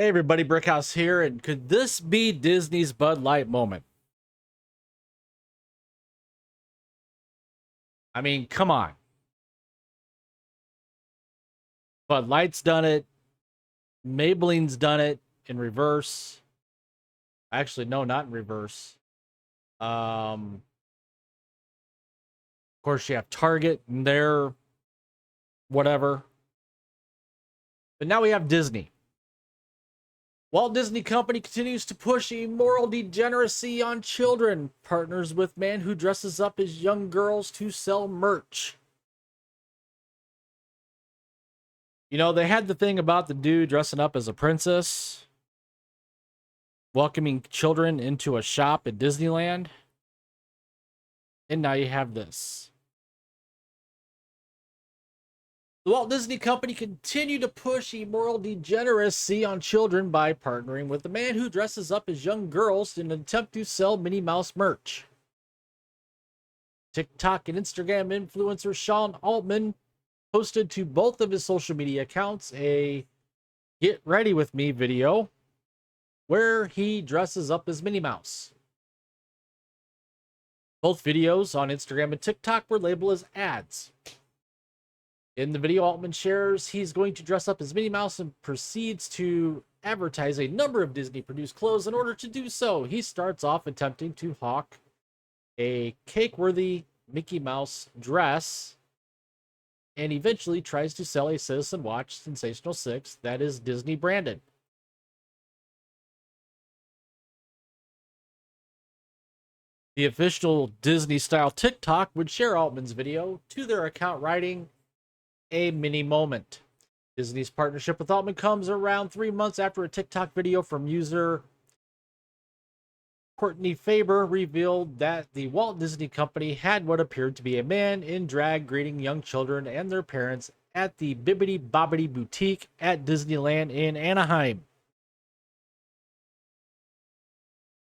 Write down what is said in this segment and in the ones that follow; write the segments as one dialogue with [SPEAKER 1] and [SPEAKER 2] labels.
[SPEAKER 1] Hey everybody, Brickhouse here, and could this be Disney's Bud Light moment? I mean, come on. Bud Light's done it, Maybelline's done it in reverse. Actually, no, not in reverse. Of course you have Target and their whatever. But now we have Disney. Walt Disney Company continues to push immoral degeneracy on children, partners with man who dresses up as young girls to sell merch. You know, they had the thing about the dude dressing up as a princess, welcoming children into a shop at Disneyland. And now you have this. The Walt Disney Company continued to push immoral degeneracy on children by partnering with a man who dresses up as young girls in an attempt to sell Minnie Mouse merch. TikTok and Instagram influencer Sean Altman posted to both of his social media accounts a "Get Ready With Me" video where he dresses up as Minnie Mouse. Both videos on Instagram and TikTok were labeled as ads. In the video, Altman shares he's going to dress up as Minnie Mouse and proceeds to advertise a number of Disney-produced clothes. In order to do so, he starts off attempting to hawk a cake-worthy Mickey Mouse dress and eventually tries to sell a Citizen Watch Sensational 6 that is Disney branded. The official Disney-style TikTok would share Altman's video to their account, writing, "A mini moment." Disney's partnership with Altman comes around 3 months after a TikTok video from user Courtney Faber revealed that the Walt Disney Company had what appeared to be a man in drag greeting young children and their parents at the Bibbidi Bobbidi Boutique at Disneyland in Anaheim.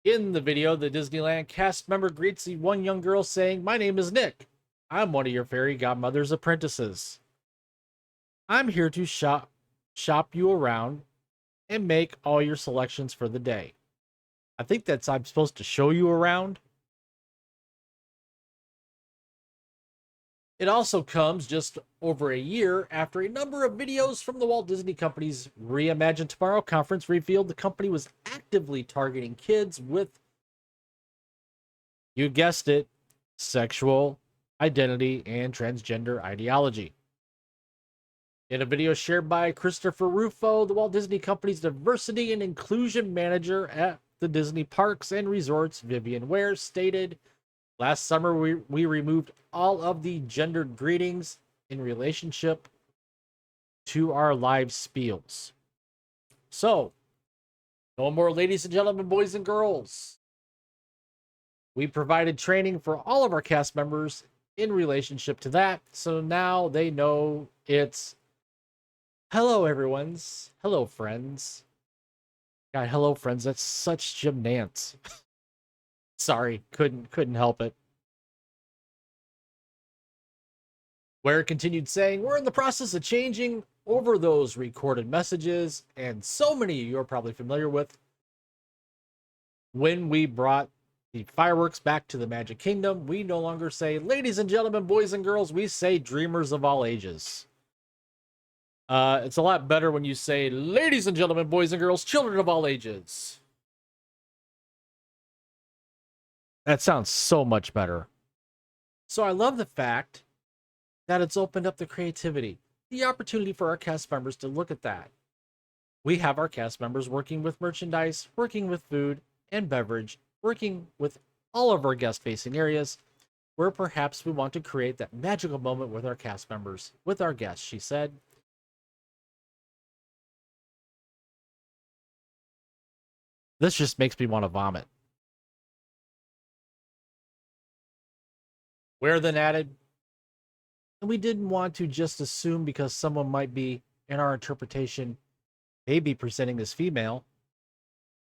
[SPEAKER 1] In the video, the Disneyland cast member greets the one young girl saying, "My name is Nick. I'm one of your fairy godmother's apprentices. I'm here to shop you around and make all your selections for the day." I think that's I'm supposed to show you around. It also comes just over a year after a number of videos from the Walt Disney Company's Reimagine Tomorrow conference revealed the company was actively targeting kids with, you guessed it, sexual identity and transgender ideology. In a video shared by Christopher Rufo, the Walt Disney Company's diversity and inclusion manager at the Disney Parks and Resorts, Vivian Ware, stated, "Last summer, we removed all of the gendered greetings in relationship to our live spiels. So, no more ladies and gentlemen, boys and girls. We provided training for all of our cast members in relationship to that, so now they know it's hello, everyone's. Hello, friends." God, hello, friends. That's such Jim Nance. Sorry, couldn't help it. Ware continued saying, "We're in the process of changing over those recorded messages, and so many you're probably familiar with. When we brought the fireworks back to the Magic Kingdom, we no longer say, 'Ladies and gentlemen, boys and girls,' we say, 'Dreamers of all ages.' It's a lot better when you say, 'Ladies and gentlemen, boys and girls, children of all ages.' That sounds so much better. So I love the fact that it's opened up the creativity, the opportunity for our cast members to look at that. We have our cast members working with merchandise, working with food and beverage, working with all of our guest-facing areas, where perhaps we want to create that magical moment with our cast members, with our guests," she said. This just makes me want to vomit. Ware then added, "And we didn't want to just assume because someone might be, in our interpretation, maybe presenting as female,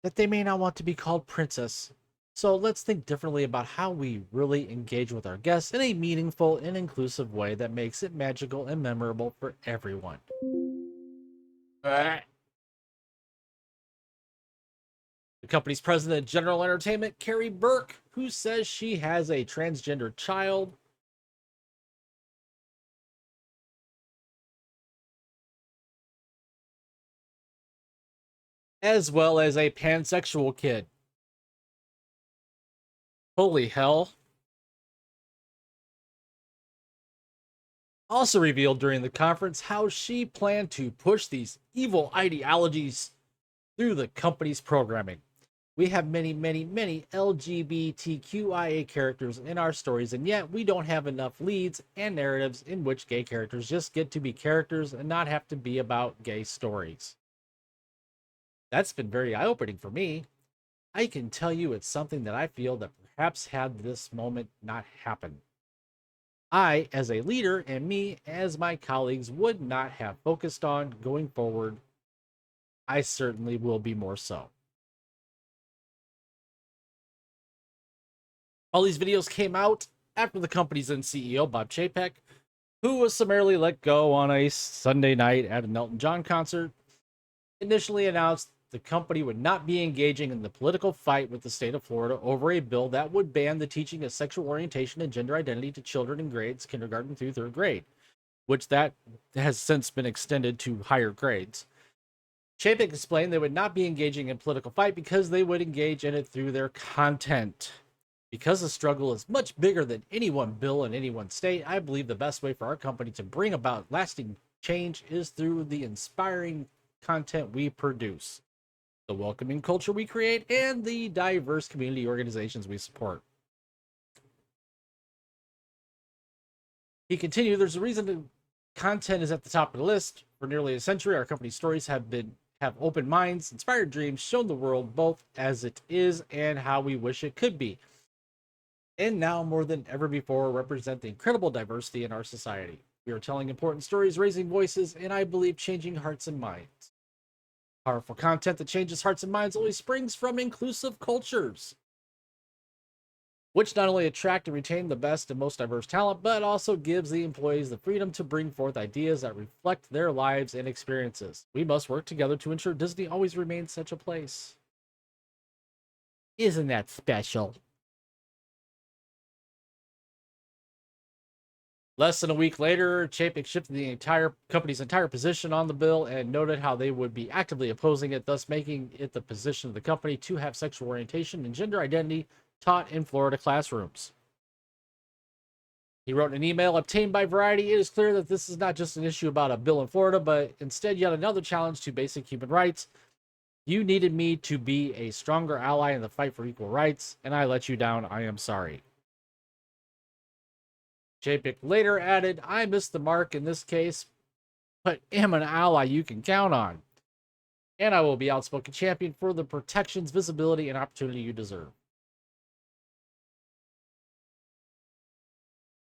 [SPEAKER 1] that they may not want to be called princess. So let's think differently about how we really engage with our guests in a meaningful and inclusive way that makes it magical and memorable for everyone." company's president of General Entertainment, Carrie Burke, who says she has a transgender child. As well as a pansexual kid. Holy hell. Also revealed during the conference how she planned to push these evil ideologies through the company's programming. We have many, many, many LGBTQIA characters in our stories, and yet we don't have enough leads and narratives in which gay characters just get to be characters and not have to be about gay stories. That's been very eye-opening for me. I can tell you it's something that I feel that perhaps had this moment not happen, I, as a leader, and me, as my colleagues, would not have focused on going forward. I certainly will be more so. All these videos came out after the company's then CEO, Bob Chapek, who was summarily let go on a Sunday night at an Elton John concert, initially announced the company would not be engaging in the political fight with the state of Florida over a bill that would ban the teaching of sexual orientation and gender identity to children in grades kindergarten through third grade, which that has since been extended to higher grades. Chapek explained they would not be engaging in political fight because they would engage in it through their content. Because the struggle is much bigger than any one bill in any one state, I believe the best way for our company to bring about lasting change is through the inspiring content we produce, the welcoming culture we create, and the diverse community organizations we support. He continued, there's a reason the content is at the top of the list. For nearly a century, our company's stories have open minds, inspired dreams, shown the world both as it is and how we wish it could be. And now, more than ever before, represent the incredible diversity in our society. We are telling important stories, raising voices, and I believe changing hearts and minds. Powerful content that changes hearts and minds only springs from inclusive cultures, which not only attract and retain the best and most diverse talent, but also gives the employees the freedom to bring forth ideas that reflect their lives and experiences. We must work together to ensure Disney always remains such a place. Isn't that special? Less than a week later, Chapek shifted the entire company's entire position on the bill and noted how they would be actively opposing it, thus making it the position of the company to have sexual orientation and gender identity taught in Florida classrooms. He wrote in an email obtained by Variety, it is clear that this is not just an issue about a bill in Florida, but instead yet another challenge to basic human rights. You needed me to be a stronger ally in the fight for equal rights, and I let you down. I am sorry. Chapek later added, I missed the mark in this case, but am an ally you can count on. And I will be outspoken champion for the protections, visibility, and opportunity you deserve.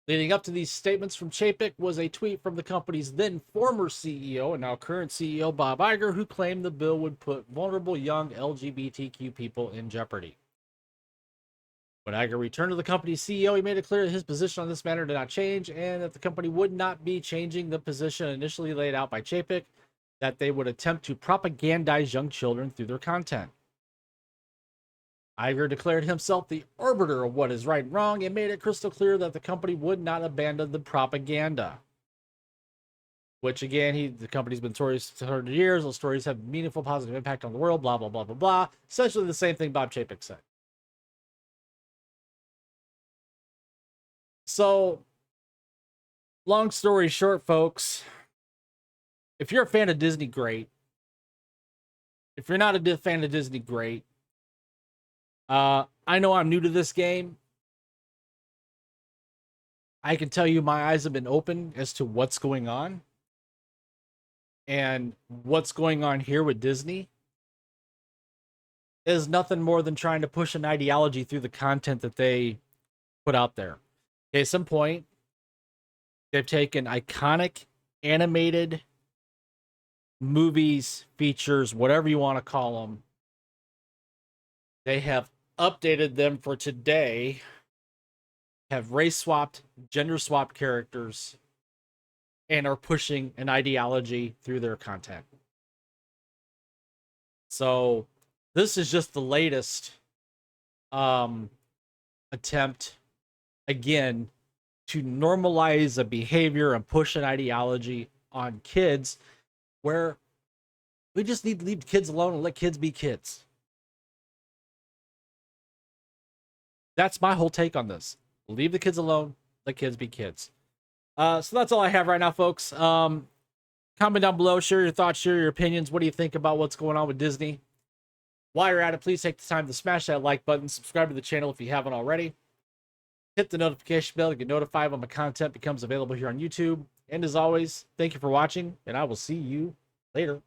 [SPEAKER 1] Leading up to these statements from Chapek was a tweet from the company's then former CEO and now current CEO, Bob Iger, who claimed the bill would put vulnerable young LGBTQ people in jeopardy. When Iger returned to the company's CEO, he made it clear that his position on this matter did not change and that the company would not be changing the position initially laid out by Chapek, that they would attempt to propagandize young children through their content. Iger declared himself the arbiter of what is right and wrong and made it crystal clear that the company would not abandon the propaganda. Which, again, the company's been stories for 100 years. Those stories have meaningful, positive impact on the world, blah, blah, blah, blah, blah. Essentially the same thing Bob Chapek said. So, long story short, folks, if you're a fan of Disney, great. If you're not a fan of Disney, great. I know I'm new to this game. I can tell you my eyes have been open as to what's going on. And what's going on here with Disney is nothing more than trying to push an ideology through the content that they put out there. Case in point, they've taken iconic animated movies, features, whatever you want to call them. They have updated them for today, have race swapped, gender swapped characters, and are pushing an ideology through their content. So this is just the latest attempt, again, to normalize a behavior and push an ideology on kids where we just need to leave kids alone and let kids be kids. That's my whole take on this. Leave the kids alone, let kids be kids. So that's all I have right now, folks. Comment down below, share your thoughts, share your opinions. What do you think about what's going on with Disney? While you're at it, please take the time to smash that like button, subscribe to the channel if you haven't already. Hit the notification bell to get notified when my content becomes available here on YouTube. And as always, thank you for watching, and I will see you later.